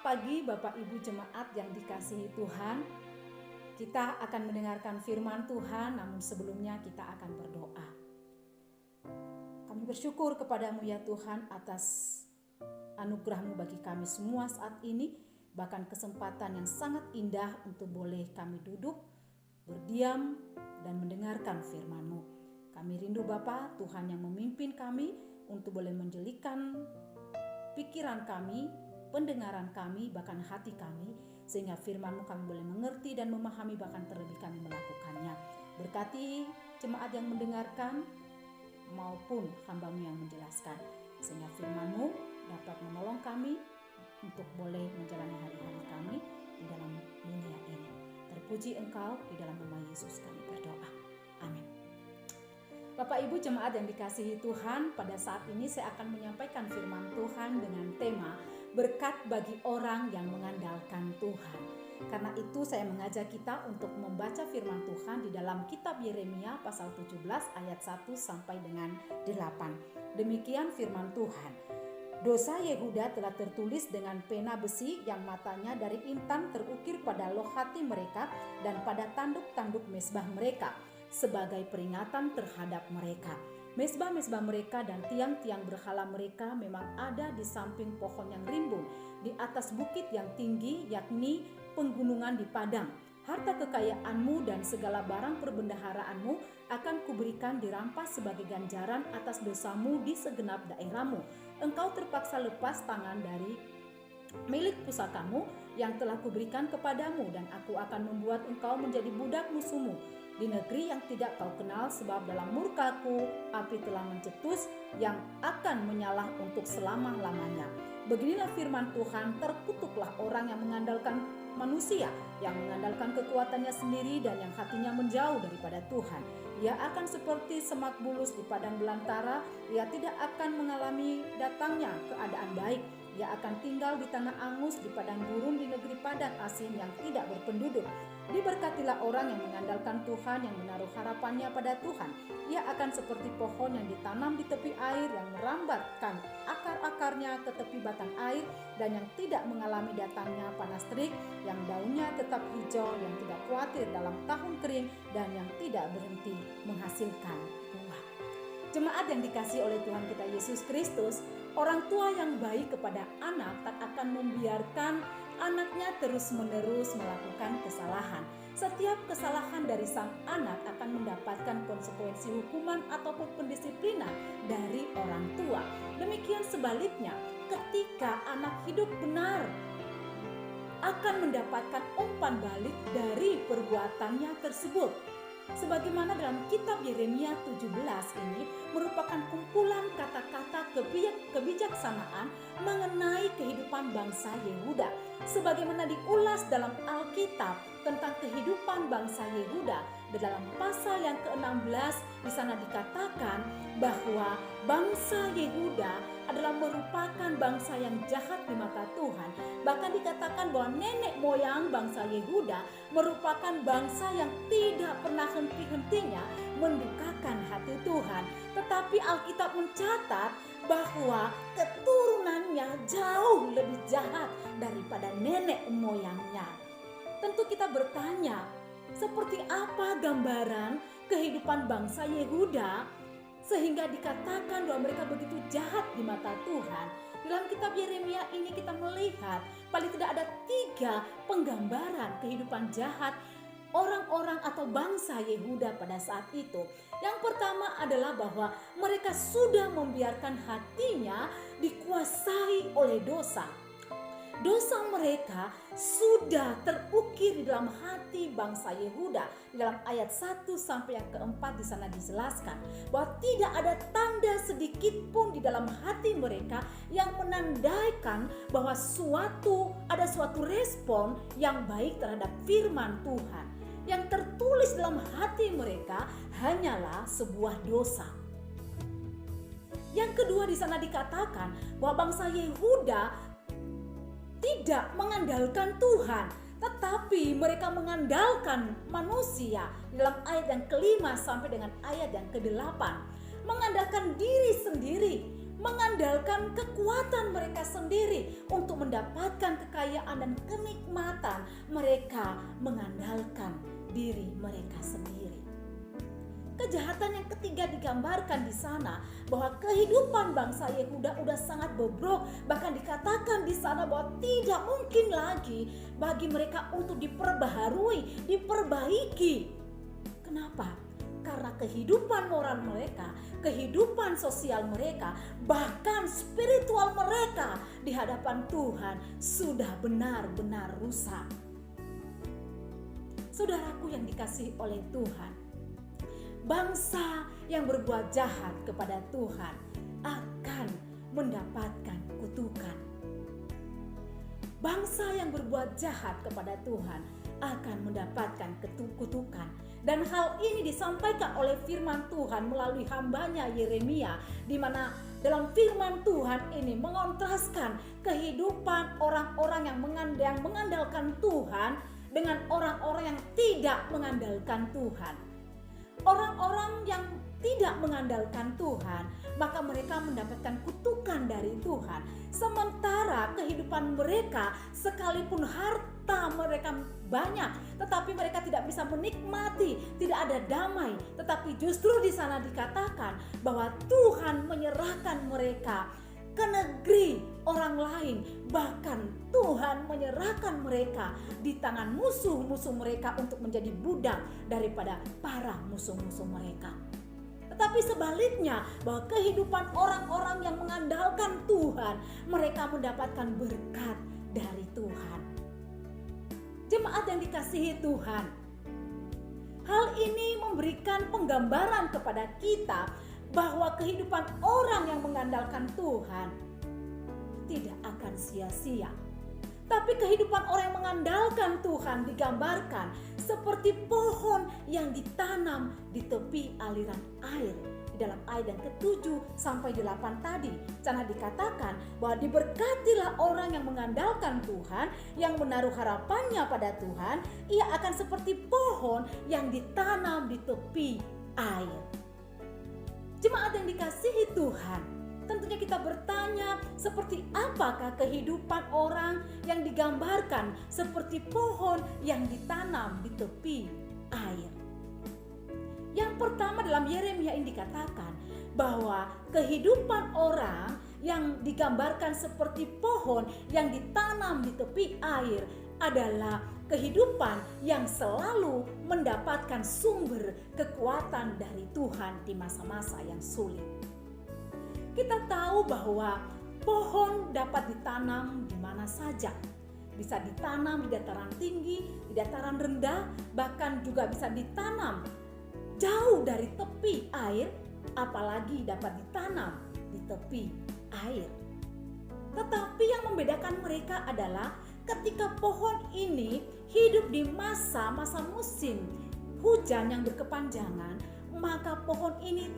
Selamat pagi Bapak Ibu Jemaat yang dikasihi Tuhan. Kita akan mendengarkan firman Tuhan, namun sebelumnya kita akan berdoa. Kami bersyukur kepadamu ya Tuhan atas anugerah-Mu bagi kami semua saat ini, bahkan kesempatan yang sangat indah untuk boleh kami duduk, berdiam, dan mendengarkan firman-Mu. Kami rindu Bapa, Tuhan yang memimpin kami untuk boleh menjelikan pikiran kami, pendengaran kami, bahkan hati kami, sehingga firman-Mu kami boleh mengerti dan memahami, bahkan terlebih kami melakukannya. Berkati jemaat yang mendengarkan maupun hamba-Mu yang menjelaskan, sehingga firman-Mu dapat menolong kami untuk boleh menjalani hari-hari kami di dalam dunia ini. Terpuji Engkau, di dalam nama Yesus kami berdoa. Amin. Bapak Ibu jemaat yang dikasihi Tuhan, pada saat ini saya akan menyampaikan firman Tuhan dengan tema berkat bagi orang yang mengandalkan Tuhan. Karena itu saya mengajak kita untuk membaca firman Tuhan di dalam kitab Yeremia pasal 17 ayat 1 sampai dengan 8. Demikian firman Tuhan. Dosa Yehuda telah tertulis dengan pena besi yang matanya dari intan terukir pada loh hati mereka dan pada tanduk-tanduk mezbah mereka sebagai peringatan terhadap mereka. Mezbah-mezbah mereka dan tiang-tiang berhala mereka memang ada di samping pohon yang rimbun, di atas bukit yang tinggi, yakni penggunungan di padang. Harta kekayaanmu dan segala barang perbendaharaanmu akan kuberikan dirampas sebagai ganjaran atas dosamu di segenap daerahmu. Engkau terpaksa lepas tangan dari milik pusakamu yang telah kuberikan kepadamu, dan aku akan membuat engkau menjadi budak musuhmu di negeri yang tidak kau kenal, sebab dalam murkaku api telah mencetus yang akan menyala untuk selama-lamanya. Beginilah firman Tuhan, terkutuklah orang yang mengandalkan manusia, yang mengandalkan kekuatannya sendiri dan yang hatinya menjauh daripada Tuhan. Ia akan seperti semak bulus di padang belantara, ia tidak akan mengalami datangnya keadaan baik. Ia akan tinggal di tanah angus, di padang gurun, di negeri padang asing yang tidak berpenduduk. Diberkatilah orang yang mengandalkan Tuhan, yang menaruh harapannya pada Tuhan. Ia akan seperti pohon yang ditanam di tepi air, yang merambatkan akar-akarnya ke tepi batang air, dan yang tidak mengalami datangnya panas terik, yang daunnya tetap hijau, yang tidak khawatir dalam tahun kering, dan yang tidak berhenti menghasilkan buah. Jemaat yang dikasihi oleh Tuhan kita Yesus Kristus, orang tua yang baik kepada anak tak akan membiarkan anaknya terus-menerus melakukan kesalahan. Setiap kesalahan dari sang anak akan mendapatkan konsekuensi hukuman ataupun pendisiplinan dari orang tua. Demikian sebaliknya, ketika anak hidup benar, akan mendapatkan umpan balik dari perbuatannya tersebut. Sebagaimana dalam kitab Yeremia 17 ini merupakan kumpulan kata-kata kebijaksanaan mengenai kehidupan bangsa Yehuda. Sebagaimana diulas dalam Alkitab tentang kehidupan bangsa Yehuda, dalam pasal yang ke-16 di sana dikatakan bahwa bangsa Yehuda adalah merupakan bangsa yang jahat di mata Tuhan. Bahkan dikatakan bahwa nenek moyang bangsa Yehuda merupakan bangsa yang tidak pernah henti-hentinya mendukakan hati Tuhan. Tetapi Alkitab mencatat bahwa keturunannya jauh lebih jahat daripada nenek moyangnya. Tentu kita bertanya, seperti apa gambaran kehidupan bangsa Yehuda sehingga dikatakan bahwa mereka begitu jahat di mata Tuhan? Dalam kitab Yeremia ini kita melihat paling tidak ada 3 penggambaran kehidupan jahat orang-orang atau bangsa Yehuda pada saat itu. Yang pertama adalah bahwa mereka sudah membiarkan hatinya dikuasai oleh dosa. Dosa mereka sudah terukir di dalam hati bangsa Yehuda. Di dalam ayat 1 sampai yang ke-4 di sana dijelaskan bahwa tidak ada tanda sedikit pun di dalam hati mereka yang menandaikan bahwa ada suatu respon yang baik terhadap firman Tuhan. Yang tertulis dalam hati mereka hanyalah sebuah dosa. Yang kedua di sana dikatakan bahwa bangsa Yehuda tidak mengandalkan Tuhan, tetapi mereka mengandalkan manusia. Dalam ayat yang ke-5 sampai dengan ayat yang ke-8, mengandalkan diri sendiri, mengandalkan kekuatan mereka sendiri untuk mendapatkan kekayaan dan kenikmatan. Mereka mengandalkan diri mereka sendiri. Kejahatan yang ketiga digambarkan di sana, bahwa kehidupan bangsa Yehuda sudah sangat bobrok. Bahkan dikatakan di sana bahwa tidak mungkin lagi bagi mereka untuk diperbaharui, diperbaiki. Kenapa? Karena kehidupan moral mereka, kehidupan sosial mereka, bahkan spiritual mereka di hadapan Tuhan sudah benar-benar rusak. Saudaraku yang dikasihi oleh Tuhan, bangsa yang berbuat jahat kepada Tuhan akan mendapatkan kutukan. Bangsa yang berbuat jahat kepada Tuhan akan mendapatkan kutukan. Dan hal ini disampaikan oleh firman Tuhan melalui hambanya Yeremia, di mana dalam firman Tuhan ini mengontraskan kehidupan orang-orang yang mengandalkan Tuhan dengan orang-orang yang tidak mengandalkan Tuhan. Orang-orang yang tidak mengandalkan Tuhan, maka mereka mendapatkan kutukan dari Tuhan. Sementara kehidupan mereka, sekalipun harta mereka banyak, tetapi mereka tidak bisa menikmati, tidak ada damai. Tetapi justru di sana dikatakan bahwa Tuhan menyerahkan mereka ke negeri orang lain. Bahkan Tuhan menyerahkan mereka di tangan musuh-musuh mereka untuk menjadi budak daripada para musuh-musuh mereka. Tetapi sebaliknya, bahwa kehidupan orang-orang yang mengandalkan Tuhan, mereka mendapatkan berkat dari Tuhan. Jemaat yang dikasihi Tuhan, hal ini memberikan penggambaran kepada kita bahwa kehidupan orang yang mengandalkan Tuhan tidak akan sia-sia. Tapi kehidupan orang yang mengandalkan Tuhan digambarkan seperti pohon yang ditanam di tepi aliran air. Di dalam ayat yang ke-7 sampai 8 tadi, karena dikatakan bahwa diberkatilah orang yang mengandalkan Tuhan, yang menaruh harapannya pada Tuhan, ia akan seperti pohon yang ditanam di tepi air. Jemaat yang dikasihi Tuhan, tentunya kita bertanya, seperti apakah kehidupan orang yang digambarkan seperti pohon yang ditanam di tepi air? Yang pertama, dalam Yeremia ini dikatakan bahwa kehidupan orang yang digambarkan seperti pohon yang ditanam di tepi air adalah kehidupan yang selalu mendapatkan sumber kekuatan dari Tuhan di masa-masa yang sulit. Kita tahu bahwa pohon dapat ditanam di mana saja. Bisa ditanam di dataran tinggi, di dataran rendah, bahkan juga bisa ditanam jauh dari tepi air, apalagi dapat ditanam di tepi air. Tetapi yang membedakan mereka adalah ketika pohon ini hidup di masa-masa musim hujan yang berkepanjangan, maka pohon ini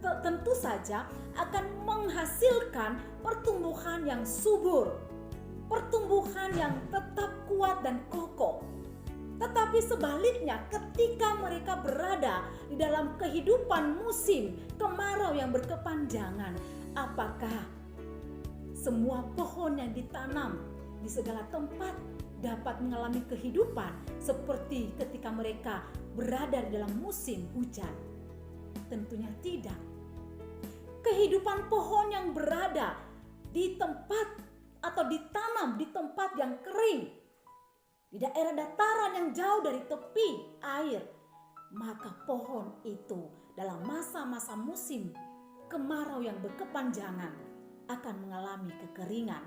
tentu saja akan menghasilkan pertumbuhan yang subur, pertumbuhan yang tetap kuat dan kokoh. Tetapi sebaliknya, ketika mereka berada di dalam kehidupan musim kemarau yang berkepanjangan, apakah semua pohon yang ditanam di segala tempat dapat mengalami kehidupan seperti ketika mereka berada di dalam musim hujan? Tentunya tidak. Kehidupan pohon yang berada di tempat atau ditanam di tempat yang kering, di daerah dataran yang jauh dari tepi air, maka pohon itu dalam masa-masa musim kemarau yang berkepanjangan akan mengalami kekeringan.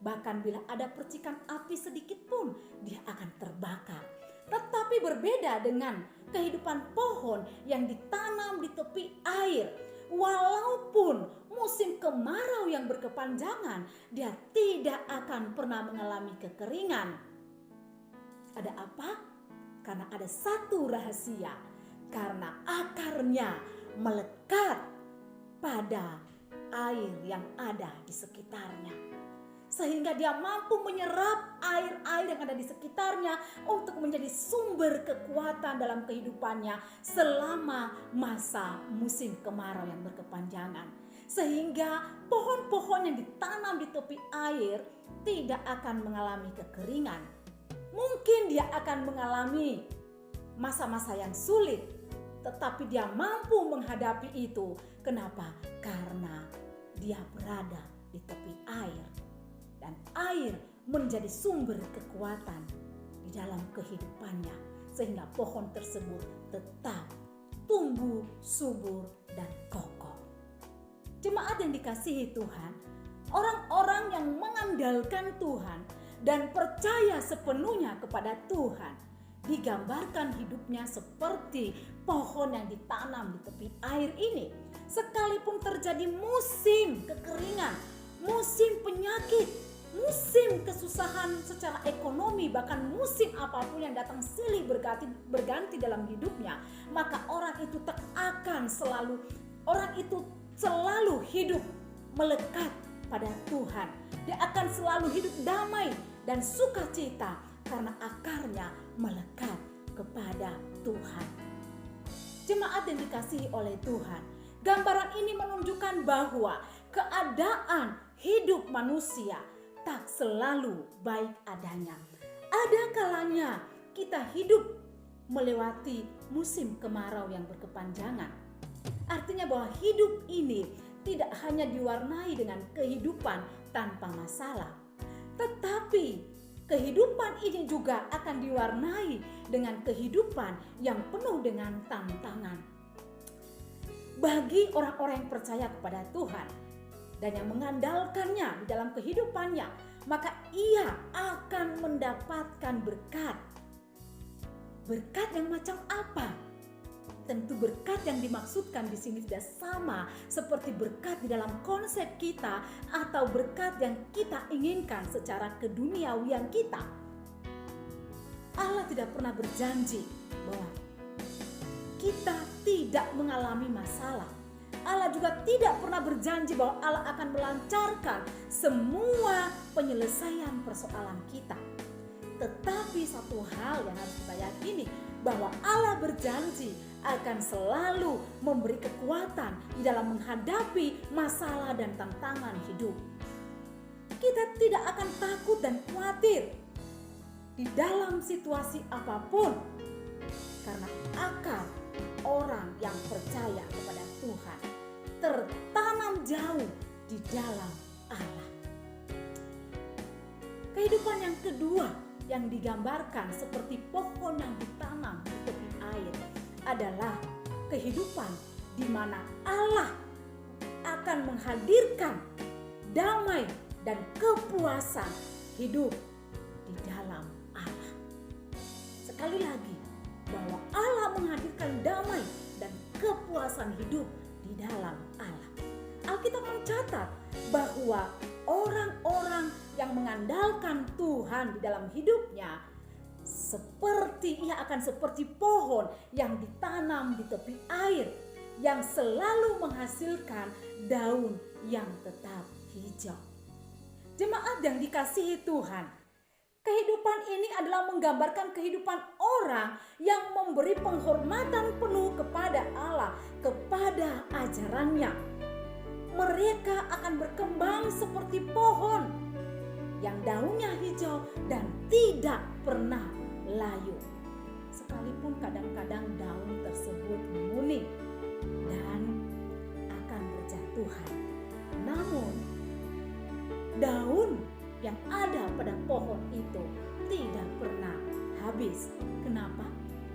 Bahkan bila ada percikan api sedikit pun, dia akan terbakar. Tetapi berbeda dengan kehidupan pohon yang ditanam di tepi air, walaupun musim kemarau yang berkepanjangan, dia tidak akan pernah mengalami kekeringan. Ada apa? Karena ada satu rahasia. Karena akarnya melekat pada air yang ada di sekitarnya, sehingga dia mampu menyerap air-air yang ada di sekitarnya untuk menjadi sumber kekuatan dalam kehidupannya selama masa musim kemarau yang berkepanjangan. sehingga pohon-pohon yang ditanam di tepi air tidak akan mengalami kekeringan. Mungkin dia akan mengalami masa-masa yang sulit, tetapi dia mampu menghadapi itu. Kenapa? Karena dia berada di tepi air, dan air menjadi sumber kekuatan di dalam kehidupannya, sehingga pohon tersebut tetap tumbuh subur dan kokoh. Jemaat yang dikasihi Tuhan, orang-orang yang mengandalkan Tuhan dan percaya sepenuhnya kepada Tuhan digambarkan hidupnya seperti pohon yang ditanam di tepi air ini. Sekalipun terjadi musim kekeringan, musim penyakit, musim kesusahan secara ekonomi, bahkan musim apapun yang datang silih berganti dalam hidupnya, maka orang itu selalu hidup melekat pada Tuhan. Dia akan selalu hidup damai dan sukacita karena akarnya melekat kepada Tuhan. Jemaat yang dikasihi oleh Tuhan, gambaran ini menunjukkan bahwa keadaan hidup manusia tak selalu baik adanya. Ada kalanya kita hidup melewati musim kemarau yang berkepanjangan. Artinya bahwa hidup ini tidak hanya diwarnai dengan kehidupan tanpa masalah, tetapi kehidupan ini juga akan diwarnai dengan kehidupan yang penuh dengan tantangan. Bagi orang-orang yang percaya kepada Tuhan dan yang mengandalkannya di dalam kehidupannya, maka ia akan mendapatkan berkat. Berkat yang macam apa? Tentu berkat yang dimaksudkan di sini tidak sama seperti berkat di dalam konsep kita atau berkat yang kita inginkan secara keduniawian kita. Allah tidak pernah berjanji bahwa kita tidak mengalami masalah. Allah juga tidak pernah berjanji bahwa Allah akan melancarkan semua penyelesaian persoalan kita. Tetapi satu hal yang harus kita yakini, bahwa Allah berjanji akan selalu memberi kekuatan di dalam menghadapi masalah dan tantangan hidup. Kita tidak akan takut dan khawatir di dalam situasi apapun, karena akar orang yang percaya kepada Tuhan tertanam jauh di dalam Allah. Kehidupan yang kedua yang digambarkan seperti pohon yang ditanam di tepi air adalah kehidupan di mana Allah akan menghadirkan damai dan kepuasan hidup di dalam Allah. Sekali lagi, bahwa Allah menghadirkan damai dan kepuasan hidup di dalam Allah. Alkitab mencatat bahwa orang-orang yang mengandalkan Tuhan di dalam hidupnya, ia akan seperti pohon yang ditanam di tepi air, yang selalu menghasilkan daun yang tetap hijau. Jemaat yang dikasihi Tuhan, kehidupan ini adalah menggambarkan kehidupan orang yang memberi penghormatan penuh kepada Allah, kepada ajarannya. Mereka akan berkembang seperti pohon yang daunnya hijau dan tidak pernah layu. Sekalipun kadang-kadang daun tersebut menguning dan akan berjatuhan, namun daun yang ada pada pohon itu tidak pernah habis. Kenapa?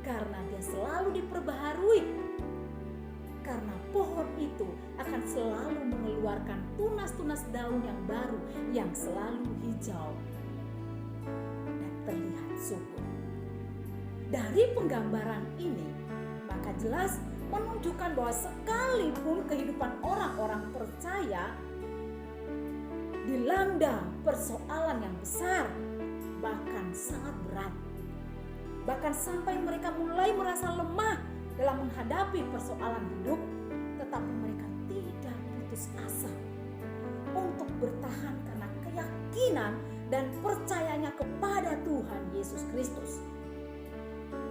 Karena dia selalu diperbaharui. Karena pohon itu akan selalu mengeluarkan tunas-tunas daun yang baru yang selalu hijau dan terlihat subur. Dari penggambaran ini, maka jelas menunjukkan bahwa sekalipun kehidupan orang-orang percaya dilanda persoalan yang besar, bahkan sangat berat, bahkan sampai mereka mulai merasa lemah dalam menghadapi persoalan hidup, tetapi mereka tidak putus asa untuk bertahan karena keyakinan dan percayanya kepada Tuhan Yesus Kristus.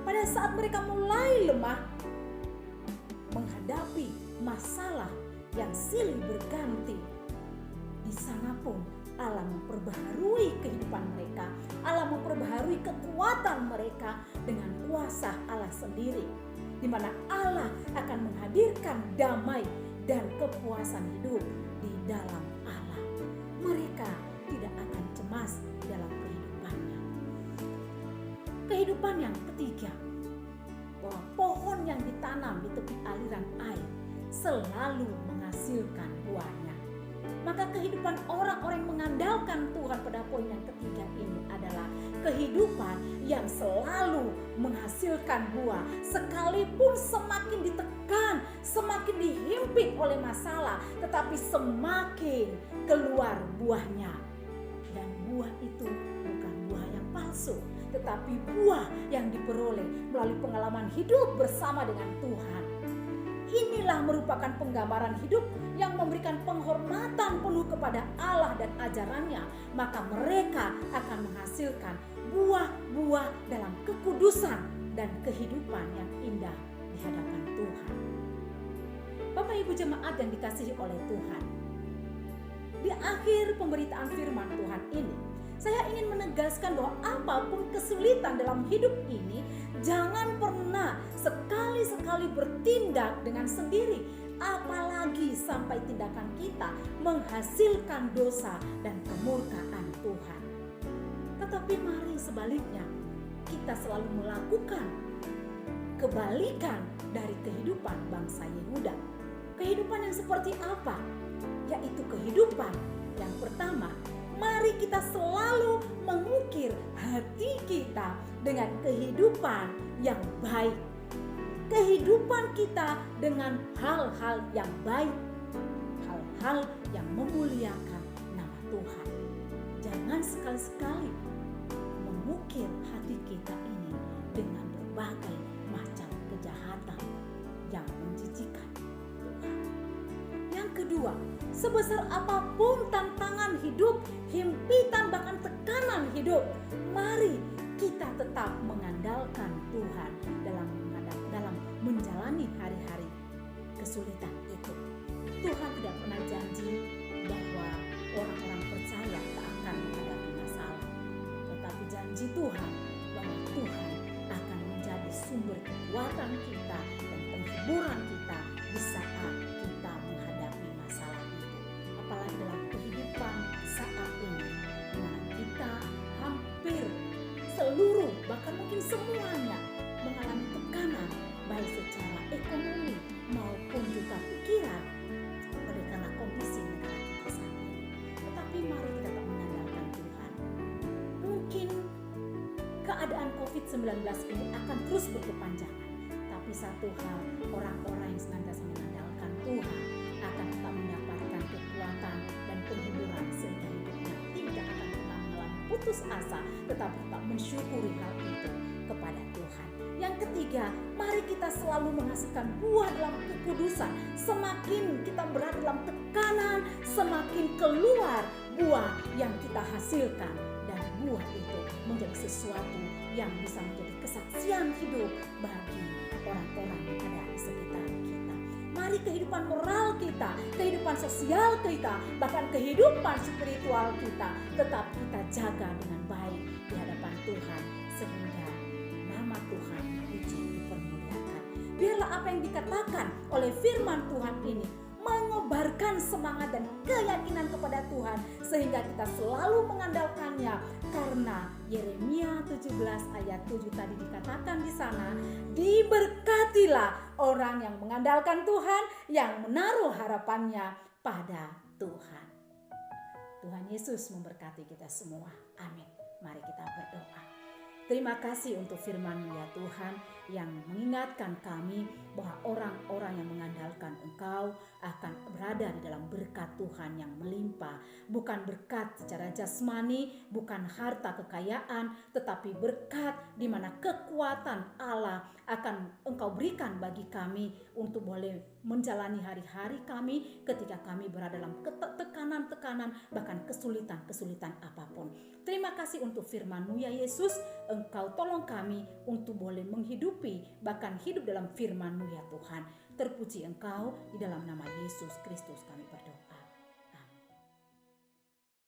Pada saat mereka mulai lemah menghadapi masalah yang silih berganti. Di sana pun Allah memperbaharui kehidupan mereka. Allah memperbaharui kekuatan mereka dengan kuasa Allah sendiri, di mana Allah akan menghadirkan damai dan kepuasan hidup di dalam Allah. Mereka tidak akan cemas dalam kehidupannya. Kehidupan yang ketiga, bahwa pohon yang ditanam di tepi aliran air selalu menghasilkan buahnya. Maka kehidupan orang-orang yang mengandalkan Tuhan pada poin yang ketiga ini adalah kehidupan yang selalu menghasilkan buah. Sekalipun semakin ditekan, semakin dihimpit oleh masalah, tetapi semakin keluar buahnya. Dan buah itu bukan buah yang palsu, tetapi buah yang diperoleh melalui pengalaman hidup bersama dengan Tuhan. Inilah merupakan penggambaran hidup yang memberikan penghormatan penuh kepada Allah dan ajarannya. Maka mereka akan menghasilkan buah-buah dalam kekudusan dan kehidupan yang indah di hadapan Tuhan. Bapak Ibu jemaat yang dikasihi oleh Tuhan, di akhir pemberitaan firman Tuhan ini, saya ingin menegaskan bahwa apapun kesulitan dalam hidup ini, jangan pernah sekali-sekali bertindak dengan sendiri, apalagi sampai tindakan kita menghasilkan dosa dan kemurkaan Tuhan. Tetapi mari sebaliknya, kita selalu melakukan kebalikan dari kehidupan bangsa Yehuda. Kehidupan yang seperti apa? Yaitu kehidupan yang pertama, mari kita selalu mengukir hati kita dengan kehidupan yang baik. Kehidupan kita dengan hal-hal yang baik, hal-hal yang memuliakan nama Tuhan. Jangan sekali-sekali mengukir hati kita ini dengan berbagai macam kejahatan yang menjijikan Tuhan. Yang kedua, sebesar apapun tantangan hidup, himpitan bahkan tekanan hidup, mari kita tetap mengandalkan Tuhan dalam menjalani hari-hari kesulitan itu. Tuhan tidak pernah janji bahwa orang-orang percaya tak akan menghadapi masalah, tetapi janji Tuhan bahwa Tuhan akan menjadi sumber kekuatan kita dan penghiburan kita di saat kita menghadapi masalah itu. Apalagi dalam kehidupan saat ini, di mana kita hampir seluruh, bahkan mungkin semuanya mengalami tekanan, baik secara ekonomi maupun juga pikiran, oleh karena kondisi negara kita saat ini. Tetapi mari kita tetap mengandalkan Tuhan. Mungkin keadaan COVID-19 ini akan terus berkepanjangan, tapi satu hal, orang-orang yang senantiasa mengandalkan Tuhan akan tetap mendapatkan kekuatan dan penghiburan, sehingga hidupnya tidak akan pernah mengalami putus asa, tetapi tetap mensyukuri hal itu kepada Tuhan. Yang ketiga, mari kita selalu menghasilkan buah dalam kekudusan. Semakin kita berada dalam tekanan, semakin keluar buah yang kita hasilkan. Dan buah itu menjadi sesuatu yang bisa menjadi kesaksian hidup bagi orang-orang yang ada di sekitar kita. Mari kehidupan moral kita, kehidupan sosial kita, bahkan kehidupan spiritual kita tetap kita jaga dengan baik di hadapan Tuhan, sehingga nama Tuhan dipermuliakan. Biarlah apa yang dikatakan oleh firman Tuhan ini mengobarkan semangat dan keyakinan kepada Tuhan, sehingga kita selalu mengandalkannya. Karena Yeremia 17 ayat 7 tadi dikatakan di sana, diberkatilah orang yang mengandalkan Tuhan, yang menaruh harapannya pada Tuhan. Tuhan Yesus memberkati kita semua. Amin. Mari kita berdoa. Terima kasih untuk firman-Mu ya Tuhan, yang mengingatkan kami bahwa orang-orang yang mengandalkan Engkau akan berada di dalam berkat Tuhan yang melimpah. Bukan berkat secara jasmani, bukan harta kekayaan, tetapi berkat di mana kekuatan Allah akan Engkau berikan bagi kami untuk boleh menjalani hari-hari kami ketika kami berada dalam tekanan-tekanan, bahkan kesulitan-kesulitan apapun. Terima kasih untuk firman-Mu ya Yesus. Engkau tolong kami untuk boleh menghidupi, bahkan hidup dalam firman-Mu ya Tuhan. Terpuji Engkau, di dalam nama Yesus Kristus kami